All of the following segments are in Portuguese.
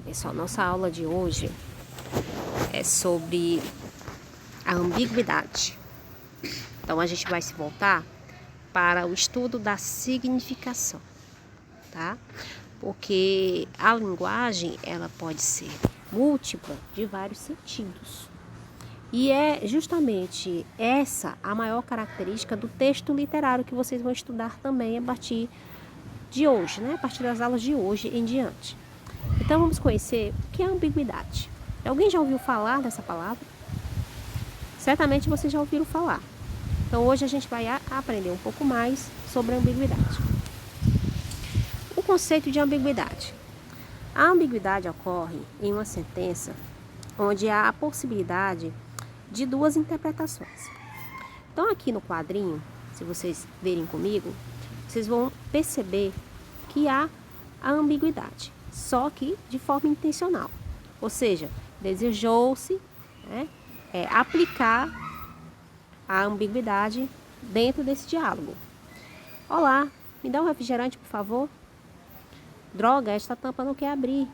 Pessoal, nossa aula de hoje é sobre a ambiguidade. Então, a gente vai se voltar para o estudo da significação, tá? Porque a linguagem, ela pode ser múltipla de vários sentidos. E é justamente essa a maior característica do texto literário que vocês vão estudar também a partir de hoje, né? A partir das aulas de hoje em diante. Então vamos conhecer o que é ambiguidade. Alguém já ouviu falar dessa palavra? Certamente vocês já ouviram falar. Então hoje a gente vai aprender um pouco mais sobre a ambiguidade. O conceito de ambiguidade. A ambiguidade ocorre em uma sentença onde há a possibilidade de duas interpretações. Então aqui no quadrinho, se vocês verem comigo, vocês vão perceber que há a ambiguidade, só que de forma intencional. Ou seja, desejou-se, né, aplicar a ambiguidade dentro desse diálogo. Olá, me dá um refrigerante, por favor. Droga, esta tampa não quer abrir.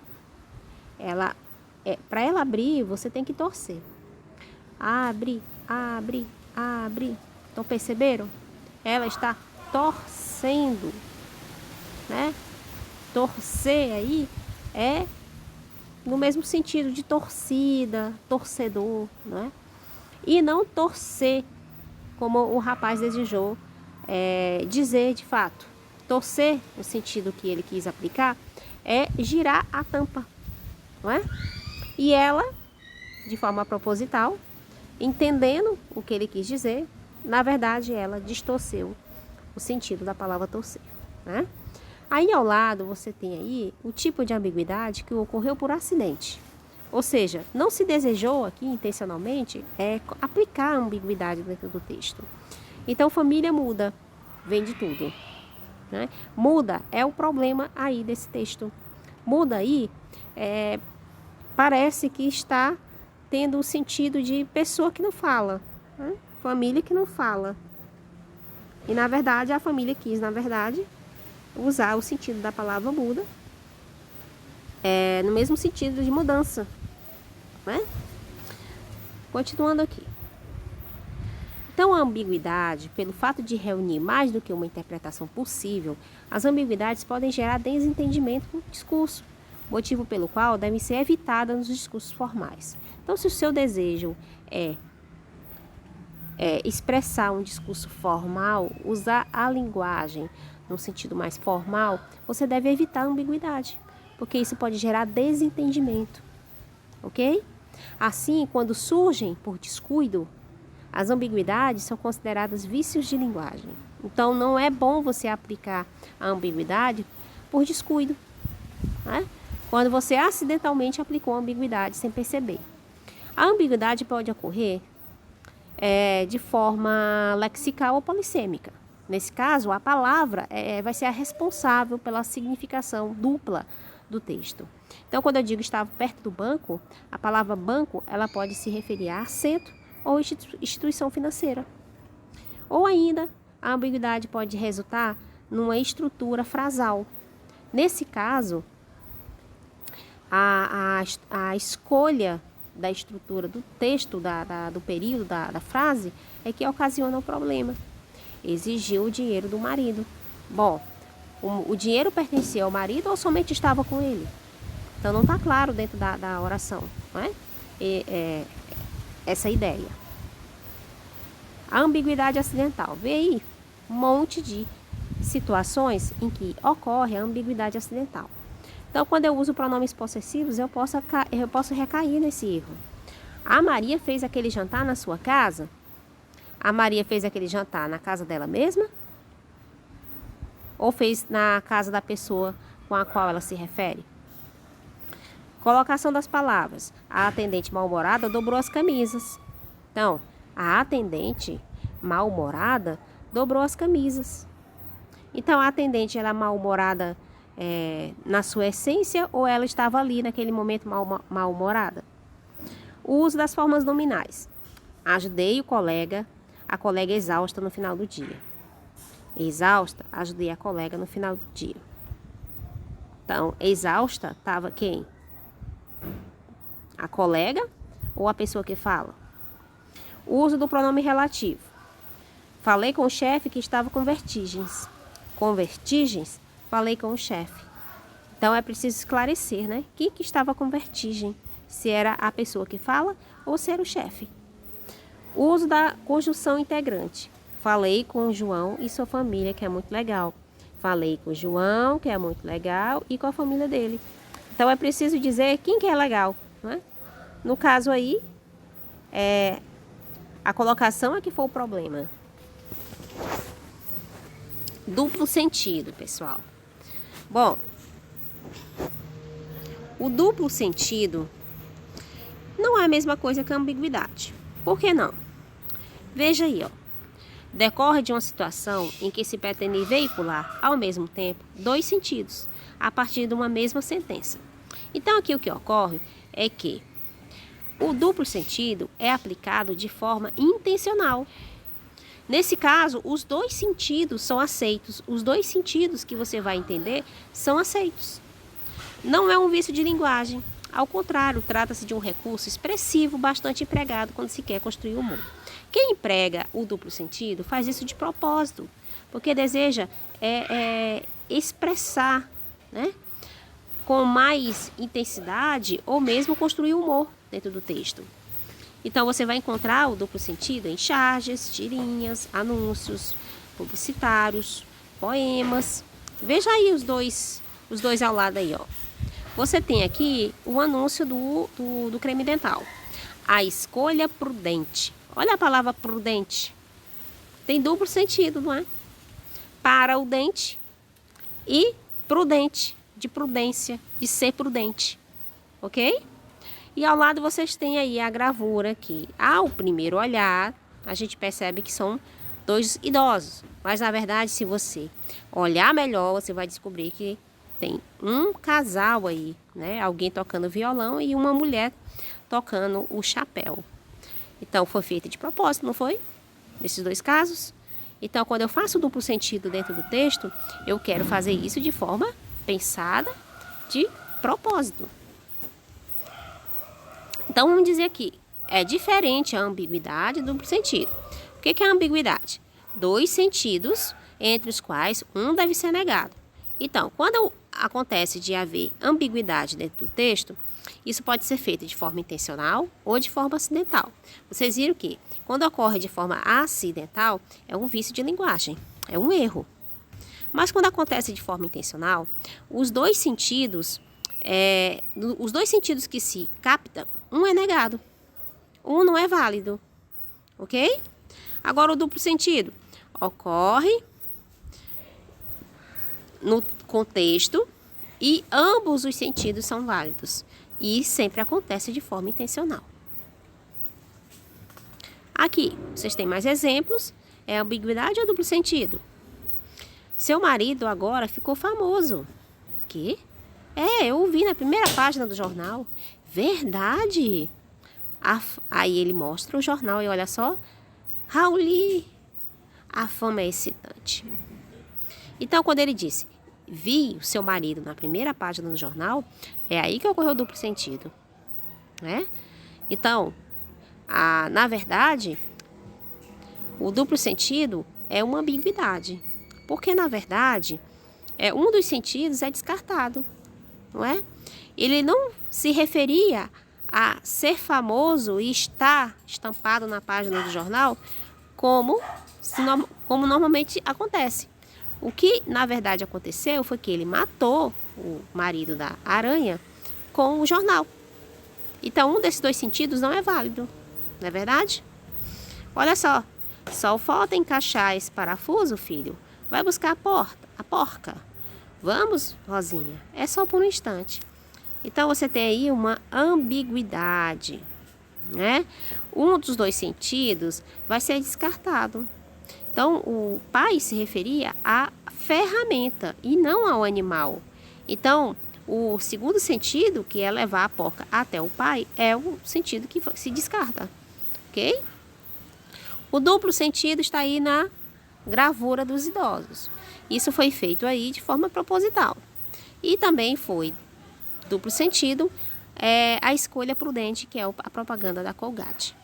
Para ela abrir, você tem que torcer. Abre, abre, abre. Então perceberam? Ela está torcendo, né? Torcer aí é no mesmo sentido de torcida, torcedor, né? E não torcer, como o rapaz desejou dizer de fato. Torcer, no sentido que ele quis aplicar, é girar a tampa, não é? E ela, de forma proposital, entendendo o que ele quis dizer, na verdade ela distorceu o sentido da palavra torcer, né? Aí ao lado você tem aí o tipo de ambiguidade que ocorreu por acidente. Ou seja, não se desejou aqui intencionalmente aplicar a ambiguidade dentro do texto. Então família muda, vem de tudo, né? Muda é o problema aí desse texto. Muda aí parece que está tendo o sentido de pessoa que não fala, né? Família que não fala. E na verdade a família quis, na verdade, usar o sentido da palavra muda no mesmo sentido de mudança, né? Continuando aqui. Então a ambiguidade, pelo fato de reunir mais do que uma interpretação possível, as ambiguidades podem gerar desentendimento no discurso, motivo pelo qual devem ser evitadas nos discursos formais. Então, se o seu desejo é expressar um discurso formal, usar a linguagem no sentido mais formal, você deve evitar a ambiguidade, porque isso pode gerar desentendimento, ok? Assim, quando surgem por descuido, as ambiguidades são consideradas vícios de linguagem. Então, não é bom você aplicar a ambiguidade por descuido, né? Quando você acidentalmente aplicou a ambiguidade sem perceber. A ambiguidade pode ocorrer de forma lexical ou polissêmica. Nesse caso, a palavra vai ser a responsável pela significação dupla do texto. Então, quando eu digo estava perto do banco, a palavra banco ela pode se referir a assento ou instituição financeira. Ou ainda, a ambiguidade pode resultar numa estrutura frasal. Nesse caso, a escolha da estrutura do texto, do período, da frase, é que ocasiona o problema. Exigiu o dinheiro do marido. Bom, o dinheiro pertencia ao marido ou somente estava com ele? Então não está claro dentro da oração, não é? Essa ideia. A ambiguidade acidental. Vê aí um monte de situações em que ocorre a ambiguidade acidental. Então, quando eu uso pronomes possessivos, eu posso recair nesse erro. A Maria fez aquele jantar na sua casa? A Maria fez aquele jantar na casa dela mesma? Ou fez na casa da pessoa com a qual ela se refere? Colocação das palavras. A atendente mal-humorada dobrou as camisas. Então, a atendente mal-humorada dobrou as camisas. Então, a atendente ela é mal-humorada na sua essência ou ela estava ali naquele momento mal-humorada? O uso das formas nominais. Ajudei a colega exausta no final do dia. Exausta, ajudei a colega no final do dia. Então, exausta estava quem? A colega ou a pessoa que fala? O uso do pronome relativo. Falei com o chefe que estava com vertigens. Com vertigens, falei com o chefe. Então, é preciso esclarecer, né? Quem que estava com vertigem? Se era a pessoa que fala ou se era o chefe. O uso da conjunção integrante. Falei com o João e sua família, que é muito legal. Falei com o João, que é muito legal, e com a família dele. Então, é preciso dizer quem que é legal, né? No caso aí, a colocação é que foi o problema. Duplo sentido, pessoal. Bom, o duplo sentido não é a mesma coisa que a ambiguidade. Por que não? Veja aí, ó. Decorre de uma situação em que se pretende veicular, ao mesmo tempo, dois sentidos, a partir de uma mesma sentença. Então, aqui o que ocorre é que o duplo sentido é aplicado de forma intencional. Nesse caso, os dois sentidos são aceitos. Os dois sentidos que você vai entender são aceitos. Não é um vício de linguagem. Ao contrário, trata-se de um recurso expressivo bastante empregado quando se quer construir humor. Quem emprega o duplo sentido faz isso de propósito, porque deseja expressar, né, com mais intensidade ou mesmo construir humor dentro do texto. Então, você vai encontrar o duplo sentido em charges, tirinhas, anúncios, publicitários, poemas. Veja aí os dois ao lado aí, ó. Você tem aqui o anúncio do creme dental. A escolha prudente. Olha a palavra prudente. Tem duplo sentido, não é? Para o dente e prudente, de prudência, de ser prudente. Ok? E ao lado vocês têm aí a gravura aqui. Ao primeiro olhar, a gente percebe que são dois idosos. Mas na verdade, se você olhar melhor, você vai descobrir que tem um casal aí, né? Alguém tocando violão e uma mulher tocando o chapéu. Então, foi feito de propósito, não foi? Nesses dois casos. Então, quando eu faço duplo sentido dentro do texto, eu quero fazer isso de forma pensada, de propósito. Então, vamos dizer aqui, é diferente a ambiguidade do duplo sentido. O que é a ambiguidade? Dois sentidos, entre os quais um deve ser negado. Então, quando acontece de haver ambiguidade dentro do texto, isso pode ser feito de forma intencional ou de forma acidental. Vocês viram que, quando ocorre de forma acidental, é um vício de linguagem, é um erro. Mas quando acontece de forma intencional, os dois sentidos que se captam, um é negado, um não é válido, ok? Agora, o duplo sentido ocorre no contexto e ambos os sentidos são válidos e sempre acontece de forma intencional. Aqui, vocês têm mais exemplos. É ambiguidade ou duplo sentido? Seu marido agora ficou famoso. Que? Eu ouvi na primeira página do jornal. Verdade? Aí ele mostra o jornal e olha só. Rauli, a fama é excitante. Então, quando ele disse, vi o seu marido na primeira página do jornal, é aí que ocorreu o duplo sentido, né? Então, na verdade, o duplo sentido é uma ambiguidade, porque, na verdade, um dos sentidos é descartado, não é? Ele não se referia a ser famoso e estar estampado na página do jornal como normalmente acontece. O que, na verdade, aconteceu foi que ele matou o marido da aranha com o jornal. Então, um desses dois sentidos não é válido, não é verdade? Olha só. Só falta encaixar esse parafuso, filho. Vai buscar a porca. Vamos, Rosinha. É só por um instante. Então, você tem aí uma ambiguidade, né? Um dos dois sentidos vai ser descartado. Então, o pai se referia à ferramenta e não ao animal. Então, o segundo sentido, que é levar a porca até o pai, é o sentido que se descarta, ok? O duplo sentido está aí na gravura dos idosos. Isso foi feito aí de forma proposital. E também foi duplo sentido a escolha prudente, que é a propaganda da Colgate.